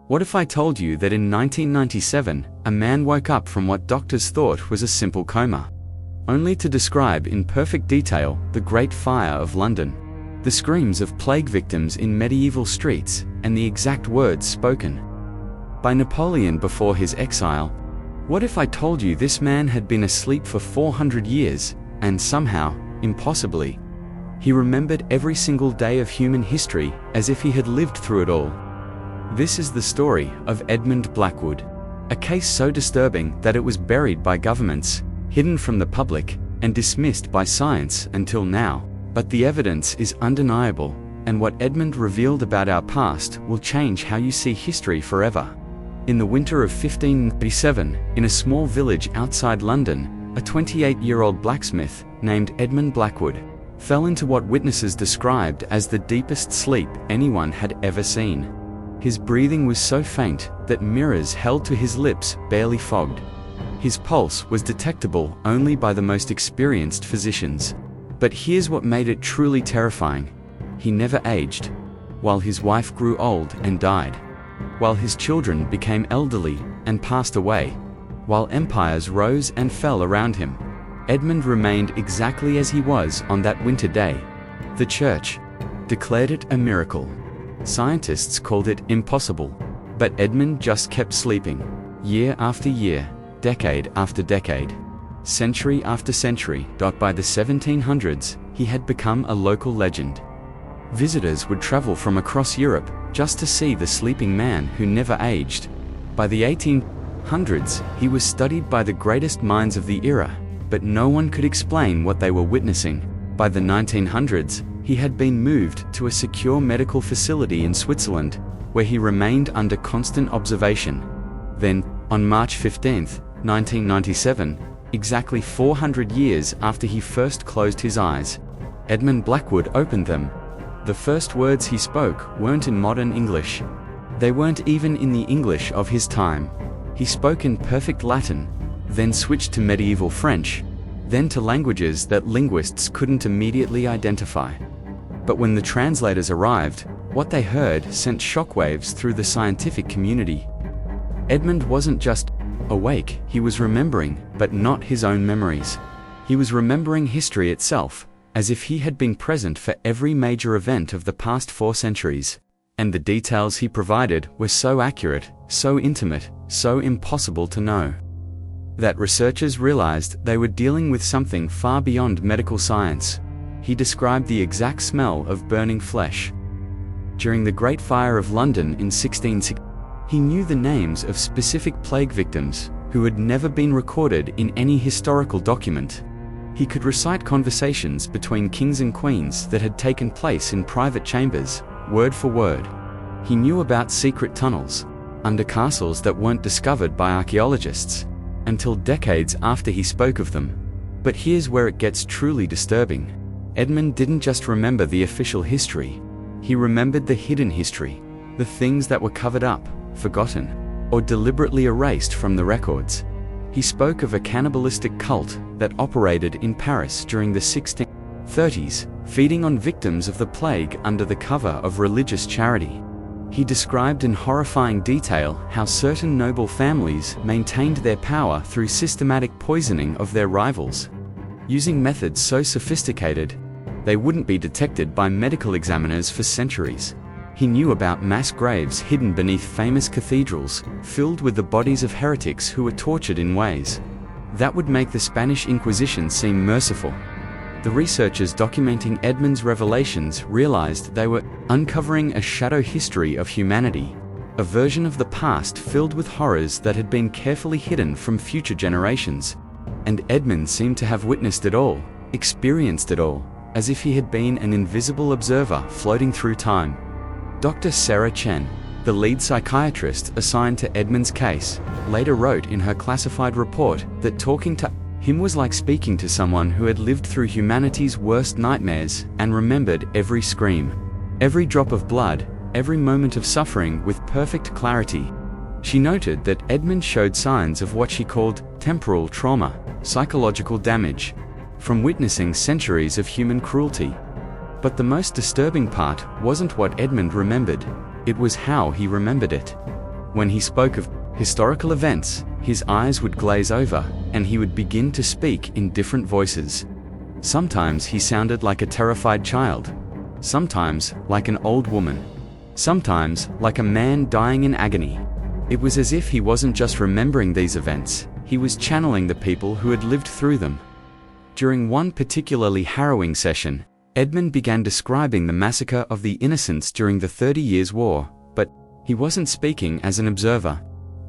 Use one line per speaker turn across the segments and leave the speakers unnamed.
What if I told you that in 1997, a man woke up from what doctors thought was a simple coma, only to describe in perfect detail the Great Fire of London, the screams of plague victims in medieval streets, and the exact words spoken by Napoleon before his exile? What if I told you this man had been asleep for 400 years, and somehow, impossibly, he remembered every single day of human history as if he had lived through it all? This is the story of Edmund Blackwood, a case so disturbing that it was buried by governments, hidden from the public, and dismissed by science until now. But the evidence is undeniable, and what Edmund revealed about our past will change how you see history forever. In the winter of 1537, in a small village outside London, a 28-year-old blacksmith named Edmund Blackwood fell into what witnesses described as the deepest sleep anyone had ever seen. His breathing was so faint that mirrors held to his lips barely fogged. His pulse was detectable only by the most experienced physicians. But here's what made it truly terrifying. He never aged. While his wife grew old and died. While his children became elderly and passed away. While empires rose and fell around him, Edmund remained exactly as he was on that winter day. The church declared it a miracle. Scientists called it impossible. But Edmund just kept sleeping, year after year, decade after decade, century after century. By the 1700s, he had become a local legend. Visitors would travel from across Europe just to see the sleeping man who never aged. By the 1800s, he was studied by the greatest minds of the era, but no one could explain what they were witnessing. By the 1900s, he had been moved to a secure medical facility in Switzerland, where he remained under constant observation. Then, on March 15, 1997, exactly 400 years after he first closed his eyes, Edmund Blackwood opened them. The first words he spoke weren't in modern English. They weren't even in the English of his time. He spoke in perfect Latin, then switched to medieval French, then to languages that linguists couldn't immediately identify. But when the translators arrived, what they heard sent shockwaves through the scientific community. Edmund wasn't just awake, he was remembering, but not his own memories. He was remembering history itself, as if he had been present for every major event of the past 4 centuries. And the details he provided were so accurate, so intimate, so impossible to know, that researchers realized they were dealing with something far beyond medical science. He described the exact smell of burning flesh. During the Great Fire of London in 1660, he knew the names of specific plague victims who had never been recorded in any historical document. He could recite conversations between kings and queens that had taken place in private chambers, word for word. He knew about secret tunnels under castles that weren't discovered by archaeologists until decades after he spoke of them. But here's where it gets truly disturbing. Edmund didn't just remember the official history. He remembered the hidden history, the things that were covered up, forgotten, or deliberately erased from the records. He spoke of a cannibalistic cult that operated in Paris during the 1630s, feeding on victims of the plague under the cover of religious charity. He described in horrifying detail how certain noble families maintained their power through systematic poisoning of their rivals, using methods so sophisticated they wouldn't be detected by medical examiners for centuries. He knew about mass graves hidden beneath famous cathedrals, filled with the bodies of heretics who were tortured in ways that would make the Spanish Inquisition seem merciful. The researchers documenting Edmund's revelations realized they were uncovering a shadow history of humanity, a version of the past filled with horrors that had been carefully hidden from future generations. And Edmund seemed to have witnessed it all, experienced it all, as if he had been an invisible observer floating through time. Dr. Sarah Chen, the lead psychiatrist assigned to Edmund's case, later wrote in her classified report that talking to him was like speaking to someone who had lived through humanity's worst nightmares and remembered every scream, every drop of blood, every moment of suffering with perfect clarity. She noted that Edmund showed signs of what she called temporal trauma, psychological damage, from witnessing centuries of human cruelty. But the most disturbing part wasn't what Edmund remembered, it was how he remembered it. When he spoke of historical events, his eyes would glaze over, and he would begin to speak in different voices. Sometimes he sounded like a terrified child, sometimes like an old woman, sometimes like a man dying in agony. It was as if he wasn't just remembering these events, he was channeling the people who had lived through them. During one particularly harrowing session, Edmund began describing the massacre of the innocents during the 30 Years' War, but he wasn't speaking as an observer.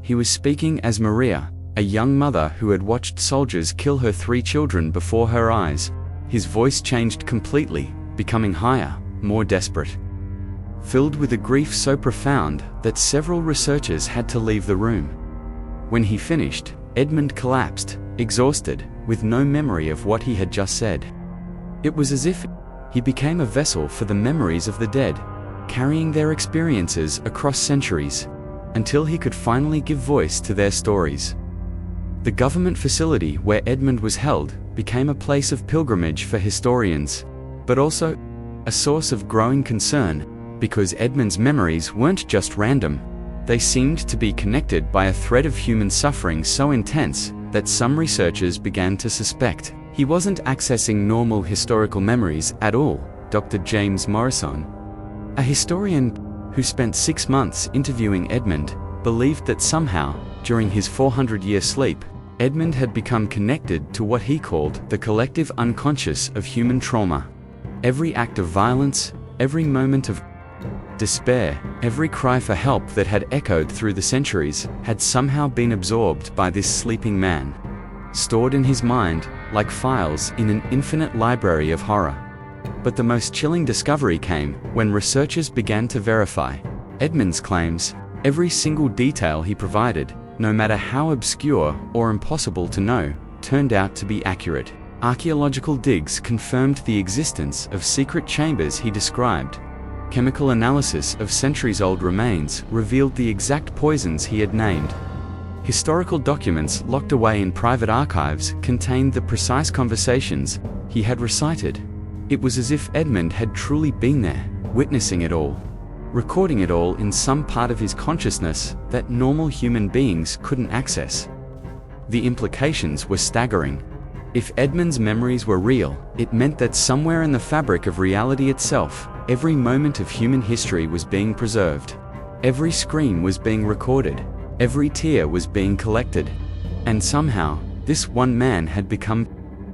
He was speaking as Maria, a young mother who had watched soldiers kill her 3 children before her eyes. His voice changed completely, becoming higher, more desperate, filled with a grief so profound that several researchers had to leave the room. When he finished, Edmund collapsed, exhausted, with no memory of what he had just said. It was as if he became a vessel for the memories of the dead, carrying their experiences across centuries, until he could finally give voice to their stories. The government facility where Edmund was held became a place of pilgrimage for historians, but also a source of growing concern, because Edmund's memories weren't just random. They seemed to be connected by a thread of human suffering so intense that some researchers began to suspect he wasn't accessing normal historical memories at all. Dr. James Morrison, a historian who spent 6 months interviewing Edmund, believed that somehow, during his 400-year sleep, Edmund had become connected to what he called the collective unconscious of human trauma. Every act of violence, every moment of despair, every cry for help that had echoed through the centuries had somehow been absorbed by this sleeping man, stored in his mind like files in an infinite library of horror. But the most chilling discovery came when researchers began to verify Edmund's claims. Every single detail he provided, no matter how obscure or impossible to know, turned out to be accurate. Archaeological digs confirmed the existence of secret chambers he described. Chemical analysis of centuries-old remains revealed the exact poisons he had named. Historical documents locked away in private archives contained the precise conversations he had recited. It was as if Edmund had truly been there, witnessing it all, recording it all in some part of his consciousness that normal human beings couldn't access. The implications were staggering. If Edmund's memories were real, it meant that somewhere in the fabric of reality itself, every moment of human history was being preserved. Every scream was being recorded. Every tear was being collected. And somehow, this one man had become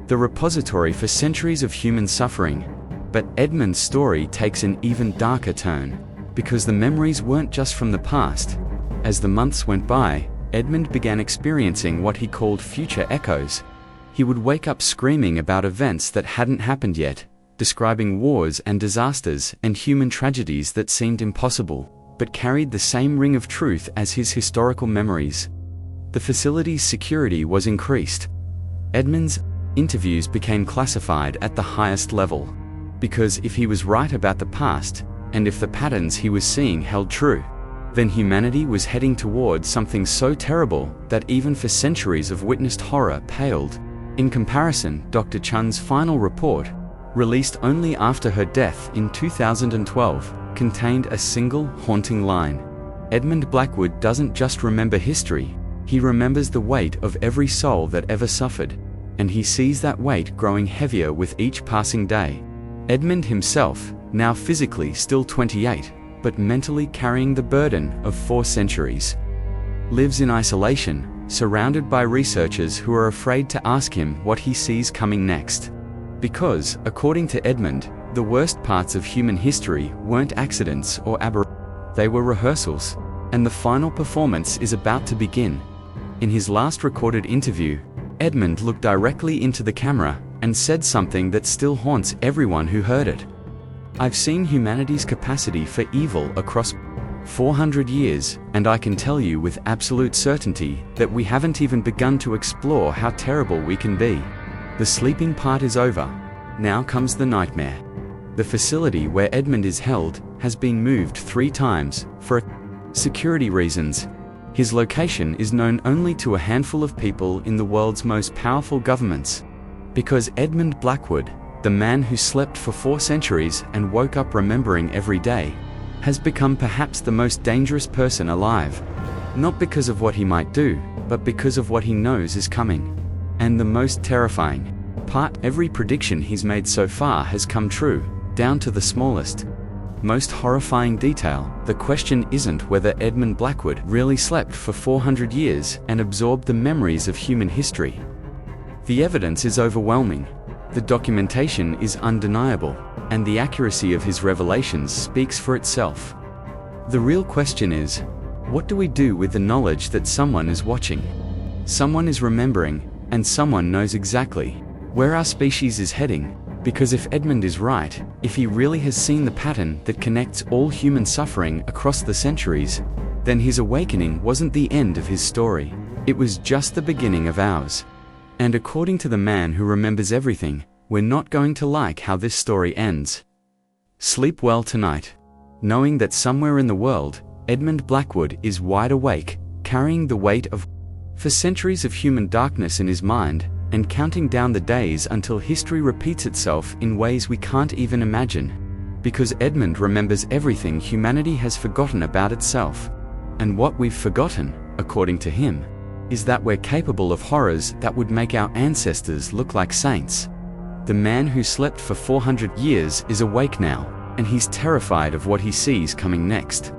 the repository for centuries of human suffering. But Edmund's story takes an even darker turn, because the memories weren't just from the past. As the months went by, Edmund began experiencing what he called future echoes. He would wake up screaming about events that hadn't happened yet, describing wars and disasters and human tragedies that seemed impossible, but carried the same ring of truth as his historical memories. The facility's security was increased. Edmund's interviews became classified at the highest level, because if he was right about the past, and if the patterns he was seeing held true, then humanity was heading towards something so terrible that even for centuries of witnessed horror paled in comparison. Dr. Chun's final report, released only after her death in 2012, contained a single haunting line. Edmund Blackwood doesn't just remember history, he remembers the weight of every soul that ever suffered, and he sees that weight growing heavier with each passing day. Edmund himself, now physically still 28, but mentally carrying the burden of 4 centuries, lives in isolation, surrounded by researchers who are afraid to ask him what he sees coming next. Because, according to Edmund, the worst parts of human history weren't accidents or aberrations, they were rehearsals, and the final performance is about to begin. In his last recorded interview, Edmund looked directly into the camera and said something that still haunts everyone who heard it. "I've seen humanity's capacity for evil across 400 years, and I can tell you with absolute certainty that we haven't even begun to explore how terrible we can be. The sleeping part is over. Now comes the nightmare." The facility where Edmund is held has been moved 3 times for security reasons. His location is known only to a handful of people in the world's most powerful governments. Because Edmund Blackwood, the man who slept for 4 centuries and woke up remembering every day, has become perhaps the most dangerous person alive. Not because of what he might do, but because of what he knows is coming. And the most terrifying part, every prediction he's made so far has come true, down to the smallest, most horrifying detail. The question isn't whether Edmund Blackwood really slept for 400 years and absorbed the memories of human history. The evidence is overwhelming. The documentation is undeniable, and the accuracy of his revelations speaks for itself. The real question is, what do we do with the knowledge that someone is watching? Someone is remembering, and someone knows exactly where our species is heading. Because if Edmund is right, if he really has seen the pattern that connects all human suffering across the centuries, then his awakening wasn't the end of his story. It was just the beginning of ours. And according to the man who remembers everything, we're not going to like how this story ends. Sleep well tonight, knowing that somewhere in the world, Edmund Blackwood is wide awake, carrying the weight of for centuries of human darkness in his mind, and counting down the days until history repeats itself in ways we can't even imagine. Because Edmund remembers everything humanity has forgotten about itself. And what we've forgotten, according to him, is that we're capable of horrors that would make our ancestors look like saints. The man who slept for 400 years is awake now, and he's terrified of what he sees coming next.